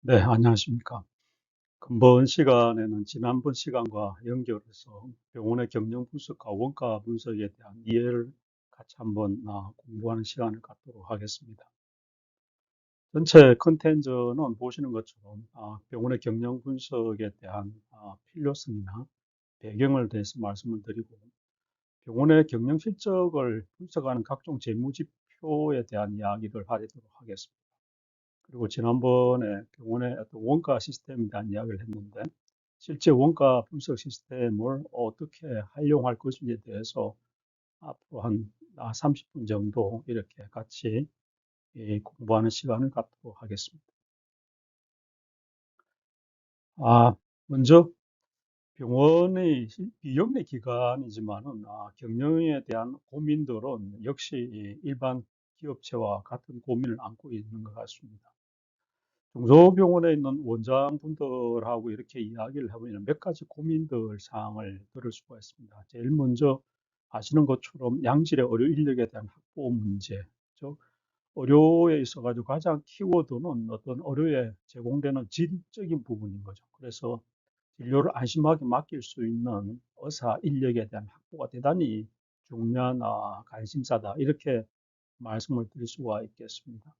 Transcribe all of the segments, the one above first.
네, 안녕하십니까. 금번 시간에는 지난번 시간과 연결해서 병원의 경영 분석과 원가 분석에 대한 이해를 같이 한번 공부하는 시간을 갖도록 하겠습니다. 전체 컨텐츠는 보시는 것처럼 병원의 경영 분석에 대한 필요성이나 배경을 대해서 말씀을 드리고, 병원의 경영 실적을 분석하는 각종 재무지표에 대한 이야기를 하도록 하겠습니다. 그리고 지난번에 병원의 어떤 원가 시스템에 대한 이야기를 했는데, 실제 원가 분석 시스템을 어떻게 활용할 것인지에 대해서 앞으로 한 30분 정도 이렇게 같이 공부하는 시간을 갖도록 하겠습니다. 먼저 병원의 비영리 기관이지만은 경영에 대한 고민들은 역시 이 일반 기업체와 같은 고민을 안고 있는 것 같습니다. 중소병원에 있는 원장분들하고 이렇게 이야기를 해보면 몇 가지 고민들 사항을 들을 수가 있습니다. 제일 먼저 아시는 것처럼 양질의 의료 인력에 대한 확보 문제, 즉 의료에 있어가지고 가장 키워드는 어떤 의료에 제공되는 질적인 부분인 거죠. 그래서 진료를 안심하게 맡길 수 있는 의사 인력에 대한 확보가 대단히 중요한 관심사다, 이렇게 말씀을 드릴 수가 있겠습니다.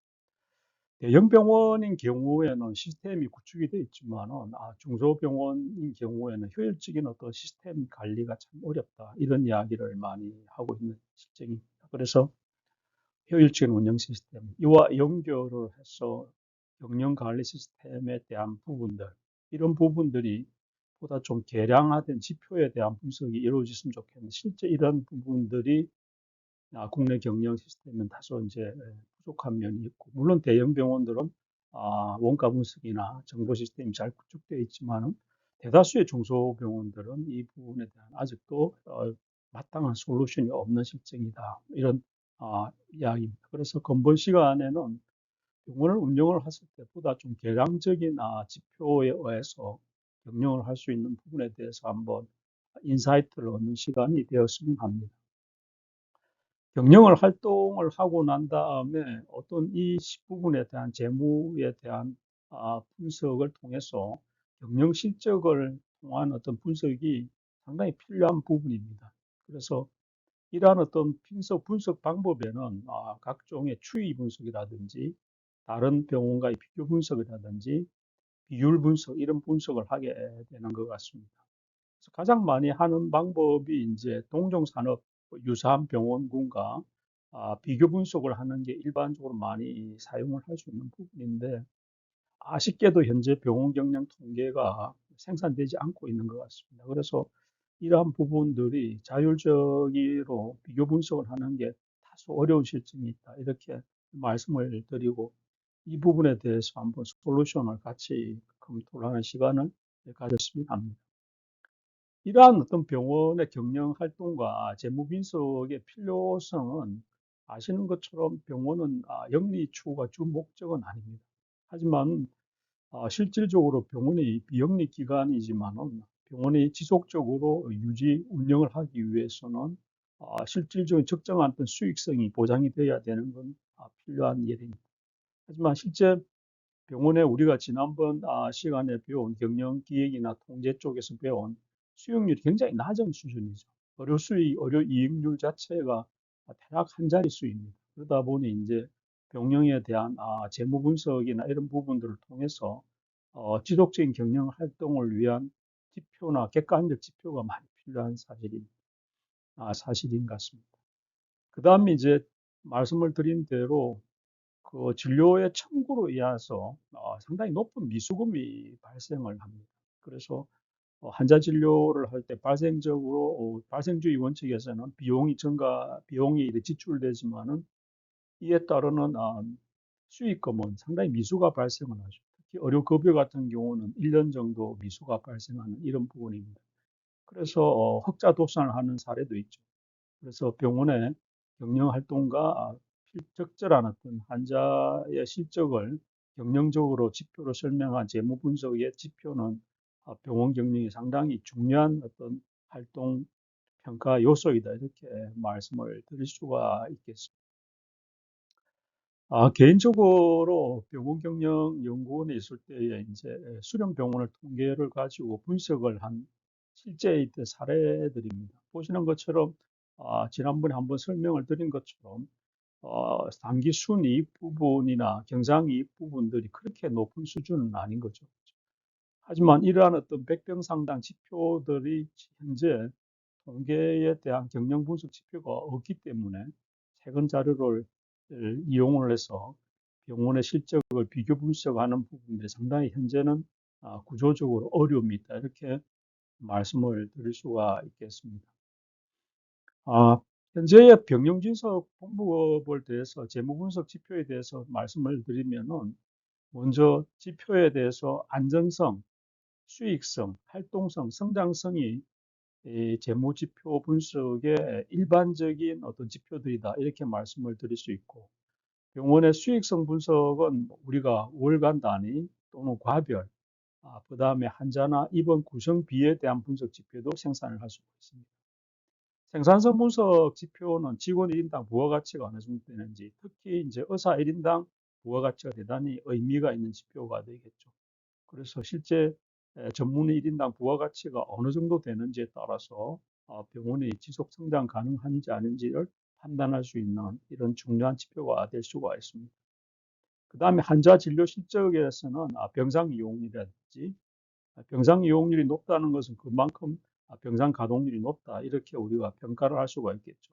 대형 병원인 경우에는 시스템이 구축이 되어 있지만은 중소병원인 경우에는 효율적인 어떤 시스템 관리가 참 어렵다, 이런 이야기를 많이 하고 있는 실정입니다. 그래서 효율적인 운영 시스템, 이와 연결을 해서 경영 관리 시스템에 대한 부분들, 이런 부분들이 보다 좀 개량화된 지표에 대한 분석이 이루어졌으면 좋겠는데, 실제 이런 부분들이 국내 경영 시스템은 다소 이제 부족한 면이 있고, 물론 대형 병원들은 원가 분석이나 정보 시스템이 잘 구축되어 있지만은, 대다수의 중소병원들은 이 부분에 대한 아직도 마땅한 솔루션이 없는 실정이다, 이런 이야기입니다. 그래서 근본 시간에는 병원을 운영을 했을 때 보다 좀 개량적인 지표에 의해서 경영을 할 수 있는 부분에 대해서 한번 인사이트를 얻는 시간이 되었으면 합니다. 경영을 활동을 하고 난 다음에 어떤 이 부분에 대한 재무에 대한 분석을 통해서 경영 실적을 통한 어떤 분석이 상당히 필요한 부분입니다. 그래서 이러한 어떤 분석 방법에는 각종의 추이 분석이라든지 다른 병원과의 비교 분석이라든지 비율 분석, 이런 분석을 하게 되는 것 같습니다. 그래서 가장 많이 하는 방법이 이제 동종산업 유사한 병원군과 비교 분석을 하는 게 일반적으로 많이 사용을 할 수 있는 부분인데, 아쉽게도 현재 병원 경영 통계가 생산되지 않고 있는 것 같습니다. 그래서 이러한 부분들이 자율적으로 비교 분석을 하는 게 다소 어려운 실정이 있다, 이렇게 말씀을 드리고, 이 부분에 대해서 한번 솔루션을 같이 검토를 하는 시간을 가졌으면 합니다. 이러한 어떤 병원의 경영 활동과 재무 분석의 필요성은 아시는 것처럼 병원은 영리 추구가 주 목적은 아닙니다. 하지만 실질적으로 병원이 비영리 기관이지만은 병원이 지속적으로 유지 운영을 하기 위해서는 실질적인 적정한 어떤 수익성이 보장이 되어야 되는 건 필요한 일입니다. 하지만 실제 병원에 우리가 지난번 시간에 배운 경영 기획이나 통제 쪽에서 배운 수익률이 굉장히 낮은 수준이죠. 의료 수익, 의료 이익률 자체가 대략 한 자릿수입니다. 그러다 보니 이제 병영에 대한 재무 분석이나 이런 부분들을 통해서 지속적인 경영 활동을 위한 지표나 객관적 지표가 많이 필요한 사실인 것 같습니다. 그 다음에 이제 말씀을 드린 대로 그 진료의 청구로 인해서 상당히 높은 미수금이 발생을 합니다. 그래서 환자 진료를 할 때 발생적으로 발생주의 원칙에서는 비용이 이렇게 지출되지만은 이에 따르는 수익금은 상당히 미수가 발생을 하죠. 특히 의료급여 같은 경우는 1년 정도 미수가 발생하는 이런 부분입니다. 그래서 흑자 도산을 하는 사례도 있죠. 그래서 병원의 경영 활동과 적절한 어떤 환자의 실적을 경영적으로 지표로 설명한 재무 분석의 지표는 병원 경영이 상당히 중요한 어떤 활동 평가 요소이다, 이렇게 말씀을 드릴 수가 있겠습니다. 개인적으로 병원경영연구원에 있을 때에 이제 수련병원을 통계를 가지고 분석을 한 실제의 사례들입니다. 보시는 것처럼 지난번에 한번 설명을 드린 것처럼 단기 순이익 부분이나 경상이익 부분들이 그렇게 높은 수준은 아닌 거죠. 하지만 이러한 어떤 백병상당 지표들이 현재 통계에 대한 경영 분석 지표가 없기 때문에 최근 자료를 이용을 해서 병원의 실적을 비교 분석하는 부분들이 상당히 현재는 구조적으로 어려움이 있다. 이렇게 말씀을 드릴 수가 있겠습니다. 현재의 병영진석 공부업에 대해서 재무분석 지표에 대해서 말씀을 드리면은 먼저 지표에 대해서 안정성, 수익성, 활동성, 성장성이 이 재무지표 분석의 일반적인 어떤 지표들이다. 이렇게 말씀을 드릴 수 있고, 병원의 수익성 분석은 우리가 월간 단위 또는 과별, 그다음에 환자나 입원 구성비에 대한 분석 지표도 생산을 할 수가 있습니다. 생산성 분석 지표는 직원 1인당 부가가치가 어느 정도 되는지, 특히 이제 의사 1인당 부가가치가 대단히 의미가 있는 지표가 되겠죠. 그래서 실제 전문 1인당 부가가치가 어느 정도 되는지에 따라서 병원이 지속 성장 가능한지 아닌지를 판단할 수 있는 이런 중요한 지표가 될 수가 있습니다. 그 다음에 환자 진료 실적에서는 병상 이용률이라든지 병상 이용률이 높다는 것은 그만큼 병상 가동률이 높다 이렇게 우리가 평가를 할 수가 있겠죠.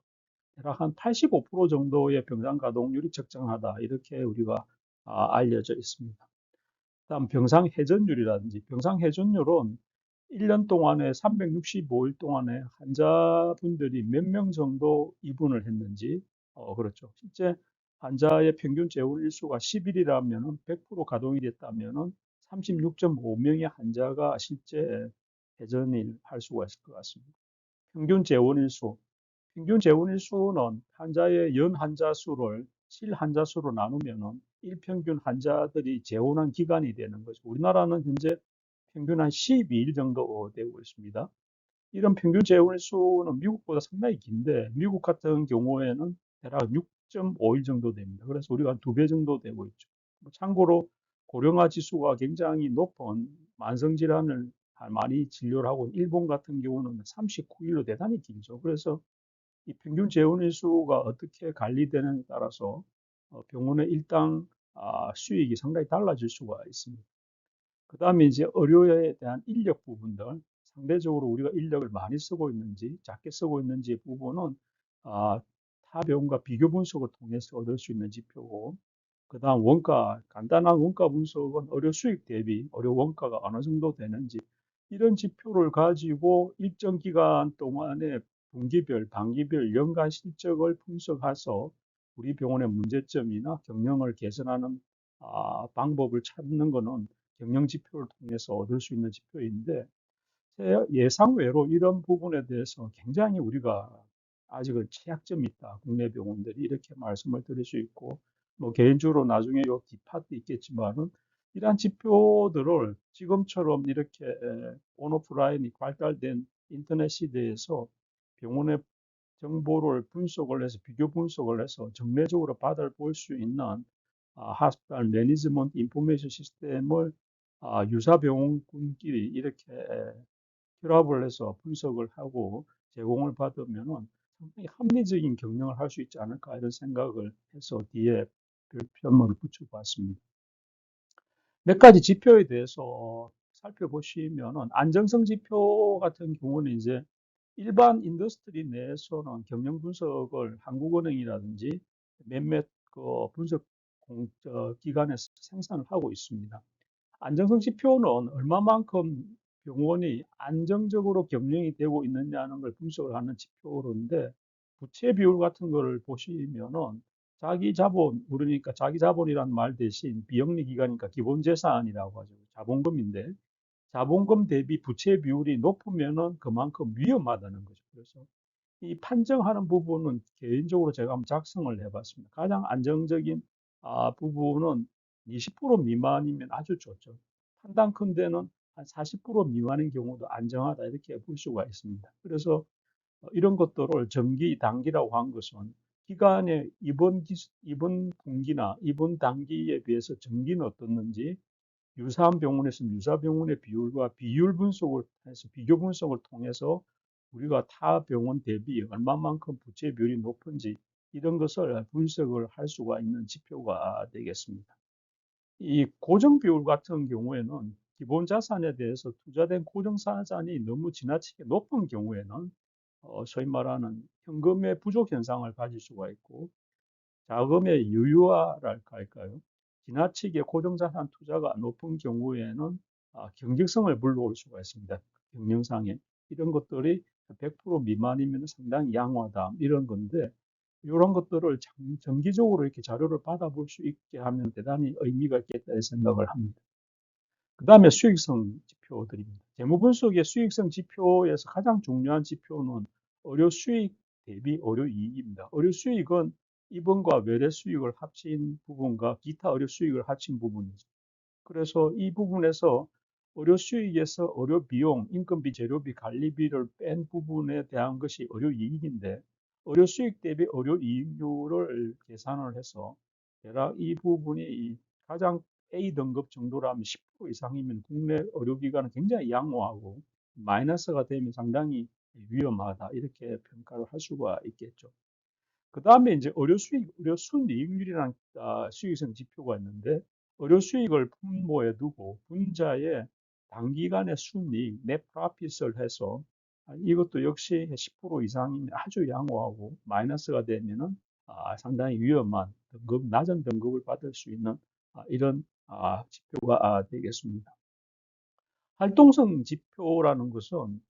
대략 한 85% 정도의 병상 가동률이 적정하다 이렇게 우리가 알려져 있습니다. 다음 병상 회전율이라든지 병상 회전율은 1년 동안에 365일 동안에 환자분들이 몇 명 정도 입원을 했는지 그렇죠. 실제 환자의 평균 재원 일수가 10일이라면 100% 가동이 됐다면 36.5명의 환자가 실제 회전을 할 수가 있을 것 같습니다. 평균 재원 일수 평균 재원 일수는 환자의 연 환자 수를 실 환자 수로 나누면은 일평균 환자들이 재원한 기간이 되는 거죠. 우리나라는 현재 평균 한 12일 정도 되고 있습니다. 이런 평균 재원 일수는 미국보다 상당히 긴데 미국 같은 경우에는 대략 6.5일 정도 됩니다. 그래서 우리가 한 2배 정도 되고 있죠. 참고로 고령화 지수가 굉장히 높은 만성 질환을 많이 진료를 하고 일본 같은 경우는 39일로 대단히 길죠. 그래서 이 평균 재원 일수가 어떻게 관리되느냐에 따라서 병원의 일당 수익이 상당히 달라질 수가 있습니다. 그 다음에 이제 의료에 대한 인력 부분들, 상대적으로 우리가 인력을 많이 쓰고 있는지, 작게 쓰고 있는지 부분은 타 병원과 비교 분석을 통해서 얻을 수 있는 지표고, 그 다음 원가, 간단한 원가 분석은 의료 수익 대비 의료 원가가 어느 정도 되는지, 이런 지표를 가지고 일정 기간 동안에 분기별, 단기별, 연간 실적을 분석해서 우리 병원의 문제점이나 경영을 개선하는 방법을 찾는 것은 경영 지표를 통해서 얻을 수 있는 지표인데 제 예상 외로 이런 부분에 대해서 굉장히 우리가 아직은 취약점이 있다. 국내 병원들이 이렇게 말씀을 드릴 수 있고 뭐 개인적으로 나중에 요 뒷파트 있겠지만은 이러한 지표들을 지금처럼 이렇게 온오프라인이 발달된 인터넷 시대에서 병원의 정보를 분석을 해서 비교 분석을 해서 정례적으로 받아볼 수 있는 하스피탈 매니지먼트 인포메이션 시스템을 유사 병원군끼리 이렇게 결합을 해서 분석을 하고 제공을 받으면은 상당히 합리적인 경영을 할 수 있지 않을까 이런 생각을 해서 뒤에 별표를 붙여봤습니다. 몇 가지 지표에 대해서 살펴보시면은 안정성 지표 같은 경우는 이제 일반 인더스트리 내에서는 경영 분석을 한국은행이라든지 몇몇 그 분석 기관에서 생산을 하고 있습니다. 안정성 지표는 얼마만큼 병원이 안정적으로 경영이 되고 있느냐는 걸 분석을 하는 지표인데 부채 비율 같은 걸 보시면은 자기 자본, 그러니까 자기 자본이란 말 대신 비영리 기관이니까 기본 재산이라고 하죠. 자본금인데 자본금 대비 부채 비율이 높으면은 그만큼 위험하다는 거죠. 그래서 이 판정하는 부분은 개인적으로 제가 한번 작성을 해봤습니다. 가장 안정적인 부분은 20% 미만이면 아주 좋죠. 판단 큰 데는 한 40% 미만인 경우도 안정하다 이렇게 볼 수가 있습니다. 그래서 이런 것들을 정기, 단기라고 한 것은 기간의 입원 분기나 입원 단기에 비해서 전기는 어떻는지 유사한 병원에서는 유사 병원의 비율과 비율 분석을 해서 비교 분석을 통해서 우리가 타 병원 대비 얼마만큼 부채 비율이 높은지 이런 것을 분석을 할 수가 있는 지표가 되겠습니다. 이 고정 비율 같은 경우에는 기본 자산에 대해서 투자된 고정 자산이 너무 지나치게 높은 경우에는 소위 말하는 현금의 부족 현상을 가질 수가 있고 자금의 유효화랄까 할까요? 지나치게 고정자산 투자가 높은 경우에는 경직성을 불러올 수가 있습니다. 경영상에. 이런 것들이 100% 미만이면 상당히 양호하다. 이런 건데, 이런 것들을 정기적으로 이렇게 자료를 받아볼 수 있게 하면 대단히 의미가 있겠다 생각을 합니다. 그 다음에 수익성 지표들입니다. 재무분석의 수익성 지표에서 가장 중요한 지표는 의료 수익 대비 의료 이익입니다. 의료 수익은 입원과 외래 수익을 합친 부분과 기타 의료 수익을 합친 부분이죠. 그래서 이 부분에서 의료 수익에서 의료 비용, 인건비, 재료비, 관리비를 뺀 부분에 대한 것이 의료 이익인데 의료 수익 대비 의료 이익률을 계산을 해서 대략 이 부분이 가장 A 등급 정도라면 10% 이상이면 국내 의료기관은 굉장히 양호하고 마이너스가 되면 상당히 위험하다 이렇게 평가를 할 수가 있겠죠. 그 다음에 이제 의료 수익, 의료 순이익률이라는 수익성 지표가 있는데 의료 수익을 분모에 두고 분자의 단기간의 순이익, net profit을 해서 이것도 역시 10% 이상이면 아주 양호하고 마이너스가 되면은 상당히 위험한 등급, 낮은 등급을 받을 수 있는 이런 지표가 되겠습니다. 활동성 지표라는 것은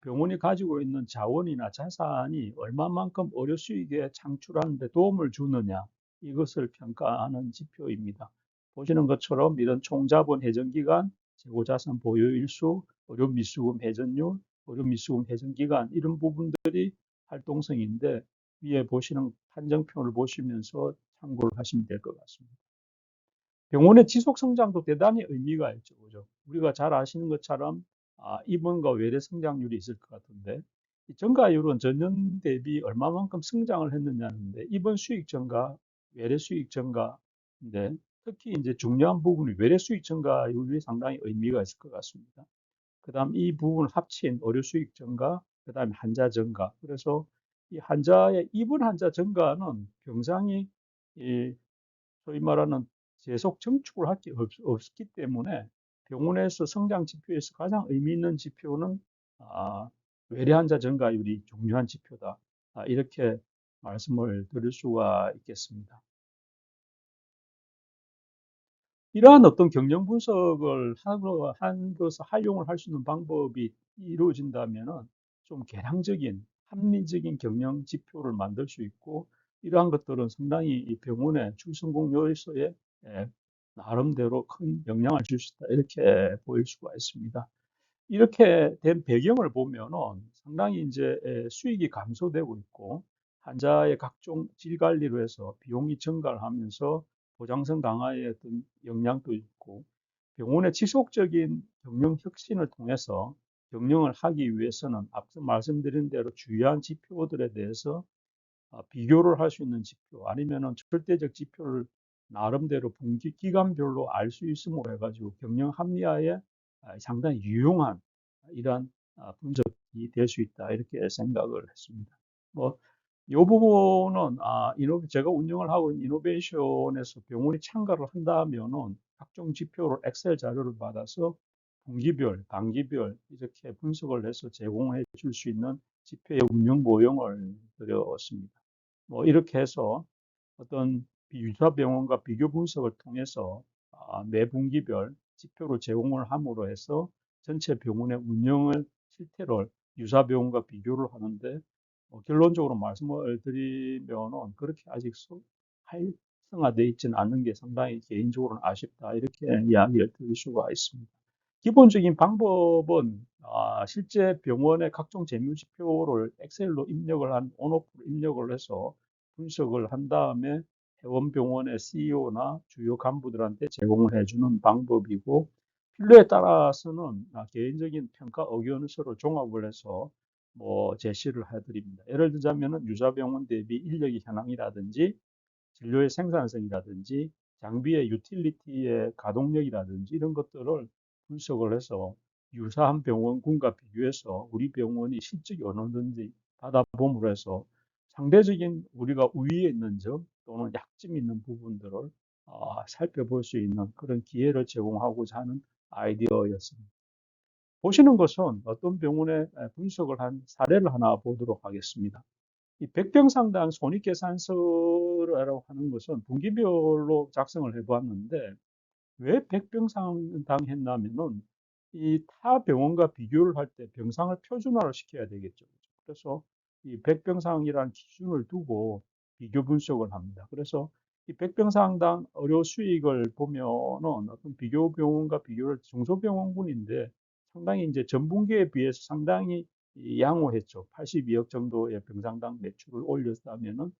병원이 가지고 있는 자원이나 자산이 얼마만큼 의료 수익에 창출하는 데 도움을 주느냐 이것을 평가하는 지표입니다. 보시는 것처럼 이런 총자본 회전기간, 재고자산 보유일수, 의료 미수금 회전율, 의료 미수금 회전기간 이런 부분들이 활동성인데 위에 보시는 판정표를 보시면서 참고를 하시면 될 것 같습니다. 병원의 지속 성장도 대단히 의미가 있죠. 그죠? 우리가 잘 아시는 것처럼 입원과 외래 성장률이 있을 것 같은데 이 증가율은 전년 대비 얼마만큼 성장을 했느냐는데 입원 수익 증가, 외래 수익 증가인데 특히 이제 중요한 부분이 외래 수익 증가율이 상당히 의미가 있을 것 같습니다. 그다음 이 부분을 합친 의료 수익 증가, 그다음에 환자 증가. 그래서 이 환자의 입원 환자 증가는 병상이 이 소위 말하는 계속 증축을 할 게 없기 때문에 병원에서 성장 지표에서 가장 의미 있는 지표는 외래 환자 증가율이 중요한 지표다. 이렇게 말씀을 드릴 수가 있겠습니다. 이러한 어떤 경영 분석을 한 것을 활용을 할 수 있는 방법이 이루어진다면은 좀 개량적인 합리적인 경영 지표를 만들 수 있고 이러한 것들은 상당히 이 병원의 출산공 요소에 나름대로 큰 영향을 줄 수 있다 이렇게 보일 수가 있습니다. 이렇게 된 배경을 보면은 상당히 이제 수익이 감소되고 있고 환자의 각종 질 관리로 해서 비용이 증가를 하면서 보장성 강화에 어떤 영향도 있고 병원의 지속적인 경영 혁신을 통해서 경영을 하기 위해서는 앞서 말씀드린 대로 주요한 지표들에 대해서 비교를 할 수 있는 지표 아니면은 절대적 지표를 나름대로 분기 기간별로 알 수 있음으로 해가지고 경영 합리화에 상당히 유용한 이러한 분석이 될 수 있다 이렇게 생각을 했습니다. 뭐 이 부분은 제가 운영을 하고 있는 이노베이션에서 병원이 참가를 한다면은 각종 지표를 엑셀 자료를 받아서 분기별, 단기별 이렇게 분석을 해서 제공해 줄 수 있는 지표의 운영 모형을 드렸습니다. 뭐 이렇게 해서 어떤 유사 병원과 비교 분석을 통해서 매 분기별 지표를 제공을 함으로 해서 전체 병원의 운영을 실태를 유사 병원과 비교를 하는데 결론적으로 말씀을 드리면은 그렇게 아직 활성화되어 있지는 않는 게 상당히 개인적으로는 아쉽다 이렇게 이야기를 드릴 수가 있습니다. 기본적인 방법은 실제 병원의 각종 재무지표를 엑셀로 입력을 한 온오프로 입력을 해서 분석을 한 다음에 회원병원의 CEO나 주요 간부들한테 제공을 해주는 방법이고 필요에 따라서는 개인적인 평가 의견서를 종합을 해서 뭐 제시를 해드립니다. 예를 들자면은 유사병원 대비 인력의 현황이라든지 진료의 생산성이라든지 장비의 유틸리티의 가동력이라든지 이런 것들을 분석을 해서 유사한 병원군과 비교해서 우리 병원이 실적이 어느 정도인지 받아봄으로 해서 상대적인 우리가 우위에 있는 점 또는 약점 있는 부분들을 살펴볼 수 있는 그런 기회를 제공하고자 하는 아이디어였습니다. 보시는 것은 어떤 병원의 분석을 한 사례를 하나 보도록 하겠습니다. 이 백병상당 손익계산서라고 하는 것은 분기별로 작성을 해보았는데 왜 백병상당 했냐면은 이 타 병원과 비교를 할 때 병상을 표준화를 시켜야 되겠죠. 그래서 이 백병상이라는 기준을 두고 비교 분석을 합니다. 그래서 이 백병상당 의료 수익을 보면은 어떤 비교 병원과 비교를 중소병원군인데 상당히 이제 전분기에 비해서 상당히 양호했죠. 82억 정도의 병상당 매출을 올렸다면은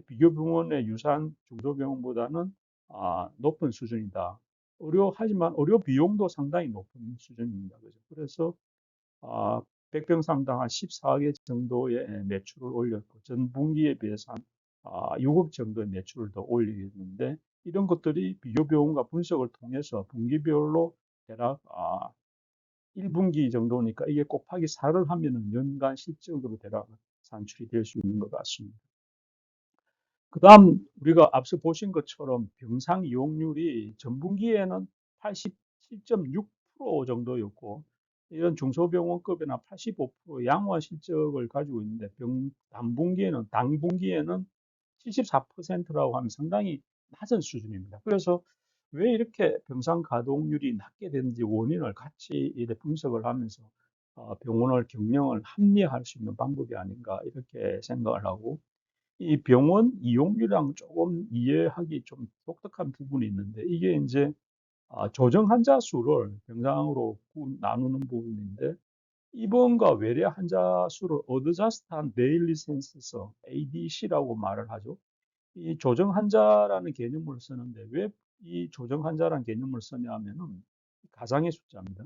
비교 병원의 유사한 중소병원보다는 높은 수준이다. 하지만 의료 비용도 상당히 높은 수준입니다. 그죠? 그래서 아, 백병상당 한 14개 정도의 매출을 올렸고 전분기에 비해서 한 6억 정도의 매출을 더 올리겠는데 이런 것들이 비교 비용과 분석을 통해서 분기별로 대략 1분기 정도니까 이게 곱하기 4를 하면은 연간 실적으로 대략 산출이 될 수 있는 것 같습니다. 그다음 우리가 앞서 보신 것처럼 병상 이용률이 전분기에는 87.6% 정도였고 이런 중소병원급이나 85% 양호한 실적을 가지고 있는데 당분기에는 74%라고 하면 상당히 낮은 수준입니다. 그래서 왜 이렇게 병상 가동률이 낮게 되는지 원인을 같이 이렇게 분석을 하면서 병원을 경영을 합리화할 수 있는 방법이 아닌가 이렇게 생각을 하고 이 병원 이용률이랑 조금 이해하기 좀 독특한 부분이 있는데 이게 이제 조정 환자 수를 병상으로 나누는 부분인데 입원과 외래 환자 수를 어드저스트한 데일리 센서서 ADC라고 말을 하죠. 이 조정 환자라는 개념을 쓰는데 왜 이 조정 환자라는 개념을 쓰냐 하면은 가상의 숫자입니다.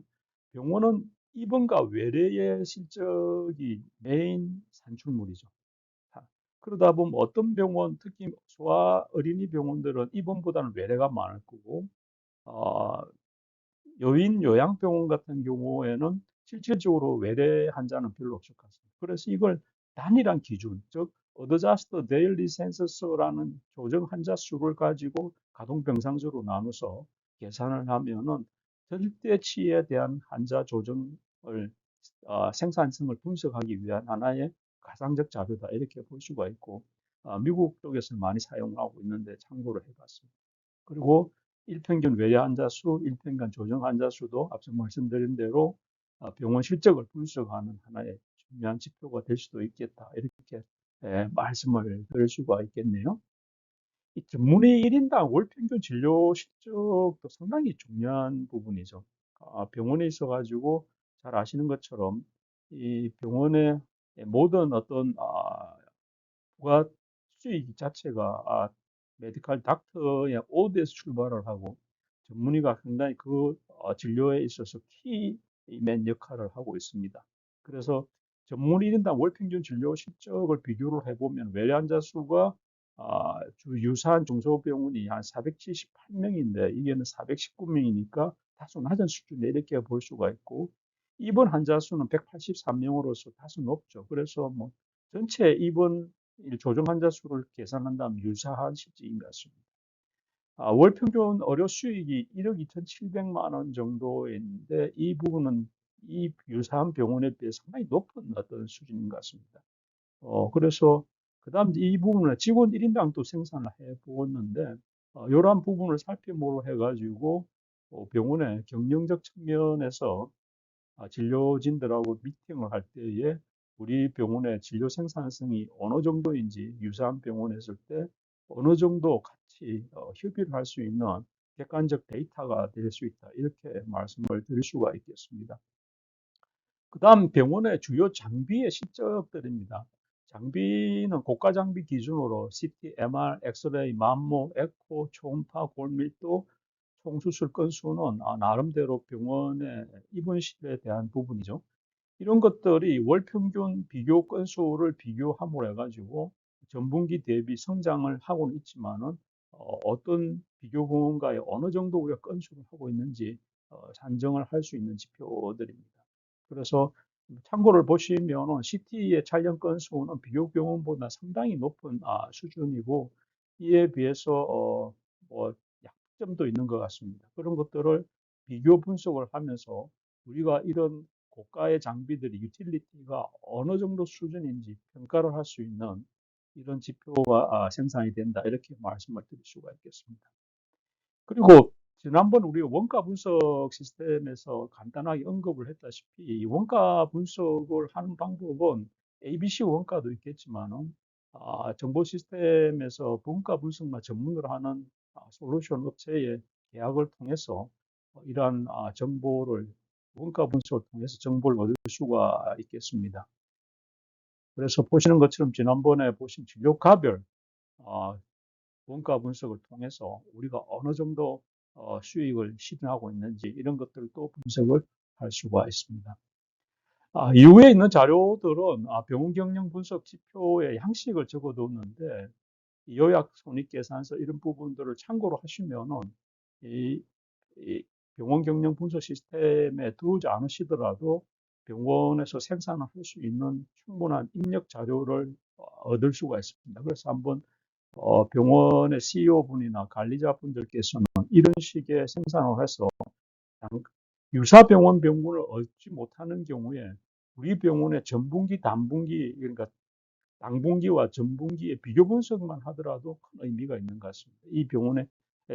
병원은 입원과 외래의 실적이 메인 산출물이죠. 그러다 보면 어떤 병원, 특히 소아 어린이 병원들은 입원보다는 외래가 많을 거고, 어, 여인 요양병원 같은 경우에는 실질적으로 외래 환자는 별로 없을 것 같습니다. 그래서 이걸 단일한 기준, 즉 어드저스트 데일리 센서스라는 조정 환자 수를 가지고 가동 병상수로 나눠서 계산을 하면은 절대치에 대한 환자 조정을 생산성을 분석하기 위한 하나의 가상적 자료다 이렇게 볼 수가 있고 미국 쪽에서 많이 사용하고 있는데 참고를 해봤습니다. 그리고 일평균 외래 환자 수, 일평균 조정 환자 수도 앞서 말씀드린 대로 병원 실적을 분석하는 하나의 중요한 지표가 될 수도 있겠다. 이렇게 말씀을 드릴 수가 있겠네요. 이 전문의 1인당 월 평균 진료 실적도 상당히 중요한 부분이죠. 병원에 있어가지고 잘 아시는 것처럼 이 병원의 모든 어떤 부가 수익 자체가 메디컬 닥터의 오드에서 출발을 하고 전문의가 상당히 그 진료에 있어서 키맨 역할을 하고 있습니다. 그래서 전문의 1인당 월 평균 진료 실적을 비교를 해보면 외래 환자 수가 유사한 중소병원이 한 478명인데 이게는 419명이니까 다소 낮은 수준에 이렇게 볼 수가 있고 입원 환자 수는 183명으로서 다소 높죠. 그래서 뭐 전체 입원 조정 환자 수를 계산한다면 유사한 실질인 것 같습니다. 월 평균 의료 수익이 1억 2,700만 원 정도인데 이 부분은 이 유사한 병원에 비해 상당히 높은 어떤 수준인 것 같습니다. 그래서 그다음 이 부분을 직원 1인당 또 생산을 해 보았는데 이러한 부분을 살펴보로 해가지고 병원의 경영적 측면에서 진료진들하고 미팅을 할 때에 우리 병원의 진료 생산성이 어느 정도인지 유사한 병원에 있을 때 어느 정도 같이 협의를 할 수 있는 객관적 데이터가 될 수 있다. 이렇게 말씀을 드릴 수가 있겠습니다. 그다음 병원의 주요 장비의 실적들입니다. 장비는 고가 장비 기준으로 CT, MR, 엑스레이, 맘모, 에코, 초음파, 골밀도, 총수술 건수는 나름대로 병원의 입원실에 대한 부분이죠. 이런 것들이 월 평균 비교 건수를 비교함으로 해가지고 전분기 대비 성장을 하고는 있지만은 어떤 비교 공원가에 어느 정도 우리가 건수를 하고 있는지 산정을 할 수 있는 지표들입니다. 그래서 참고를 보시면은 CT의 촬영 건수는 비교 병원보다 상당히 높은 수준이고 이에 비해서 뭐 약점도 있는 것 같습니다. 그런 것들을 비교 분석을 하면서 우리가 이런 고가의 장비들이 유틸리티가 어느 정도 수준인지 평가를 할 수 있는 이런 지표가 생산이 된다 이렇게 말씀을 드릴 수가 있겠습니다. 그리고 지난번 우리 원가 분석 시스템에서 간단하게 언급을 했다시피 이 원가 분석을 하는 방법은 ABC 원가도 있겠지만은 정보 시스템에서 원가 분석만 전문으로 하는 솔루션 업체의 계약을 통해서 이러한 정보를 원가 분석을 통해서 정보를 얻을 수가 있겠습니다. 그래서 보시는 것처럼 지난번에 보신 진료가별 어, 원가 분석을 통해서 우리가 어느 정도 수익을 실현하고 있는지 이런 것들도 분석을 할 수가 있습니다. 이후에 있는 자료들은 병원 경영 분석 지표의 양식을 적어뒀는데 요약 손익계산서 이런 부분들을 참고로 하시면은 이, 이 병원 경영 분석 시스템에 들어오지 않으시더라도 병원에서 생산을 할 수 있는 충분한 입력 자료를 얻을 수가 있습니다. 그래서 한번 병원의 CEO분이나 관리자분들께서는 이런 식의 생산을 해서 유사 병원 병문을 얻지 못하는 경우에 우리 병원의 전분기, 단분기, 그러니까 당분기와 전분기의 비교 분석만 하더라도 큰 의미가 있는 것 같습니다. 이 병원의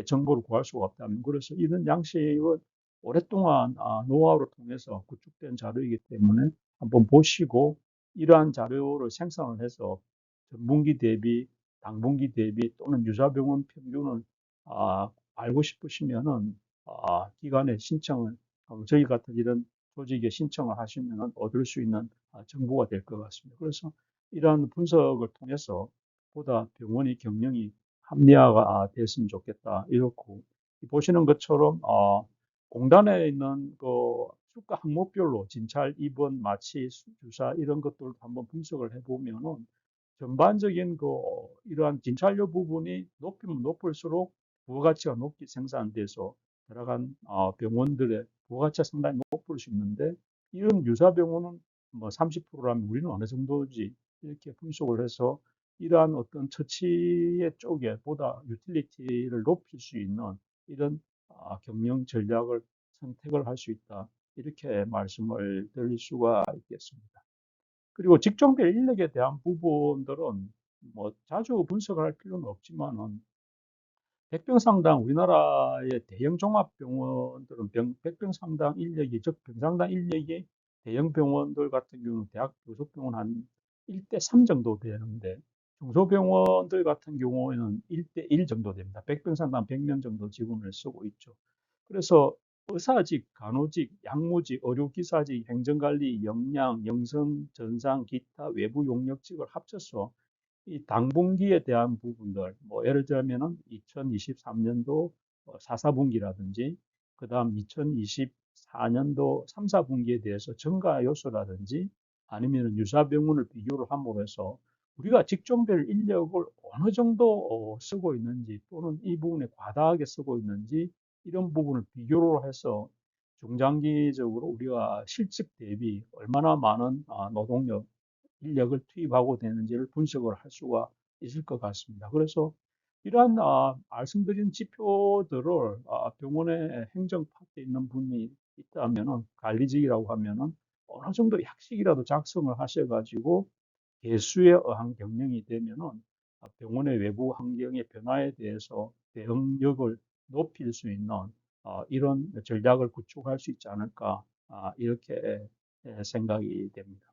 정보를 구할 수가 없다면. 그래서 이런 양식은 오랫동안 노하우를 통해서 구축된 자료이기 때문에 한번 보시고 이러한 자료를 생산을 해서 전분기 대비, 당분기 대비 또는 유사병원 평균을 알고 싶으시면은 기관에 신청을 저희 같은 이런 조직에 신청을 하시면 얻을 수 있는 정보가 될 것 같습니다. 그래서 이러한 분석을 통해서 보다 병원의 경영이 합리화가 됐으면 좋겠다. 이렇고 보시는 것처럼 공단에 있는 그 수가 항목별로 진찰, 입원, 마취, 주사 이런 것들도 한번 분석을 해보면은 전반적인 이러한 진찰료 부분이 높이면 높을수록 부가가치가 높게 생산돼서 들어간 병원들의 부가가치가 상당히 높을 수 있는데 이런 유사 병원은 뭐 30%라면 우리는 어느 정도지 이렇게 분석을 해서 이러한 어떤 처치의 쪽에 보다 유틸리티를 높일 수 있는 이런 경영 전략을 선택을 할 수 있다. 이렇게 말씀을 드릴 수가 있겠습니다. 그리고 직종별 인력에 대한 부분들은 뭐 자주 분석을 할 필요는 없지만은 백병상당 우리나라의 대형 종합병원들은 백병상당 인력이 즉 병상당 인력이 대형 병원들 같은 경우는 대학 교섭병원 한 1대3 정도 되는데 중소병원들 같은 경우에는 1대1 정도 됩니다. 백병상당 100명 정도 직원을 쓰고 있죠. 그래서 의사직, 간호직, 약무직, 의료기사직, 행정관리, 영양, 영성, 전상, 기타, 외부 용역직을 합쳐서 이 당분기에 대한 부분들, 뭐 예를 들면은 2023년도 4, 4분기라든지, 그 다음 2024년도 3, 4분기에 대해서 증가 요소라든지, 아니면 유사병원을 비교를 함으로 해서 우리가 직종별 인력을 어느 정도 쓰고 있는지, 또는 이 부분에 과다하게 쓰고 있는지, 이런 부분을 비교를 해서 중장기적으로 우리가 실적 대비 얼마나 많은 노동력, 인력을 투입하고 되는지를 분석을 할 수가 있을 것 같습니다. 그래서 이러한 말씀드린 지표들을 병원의 행정 파트에 있는 분이 있다면은 관리직이라고 하면은 어느 정도 약식이라도 작성을 하셔가지고 개수에 의한 경영이 되면은 병원의 외부 환경의 변화에 대해서 대응력을 높일 수 있는 이런 전략을 구축할 수 있지 않을까 이렇게 생각이 됩니다.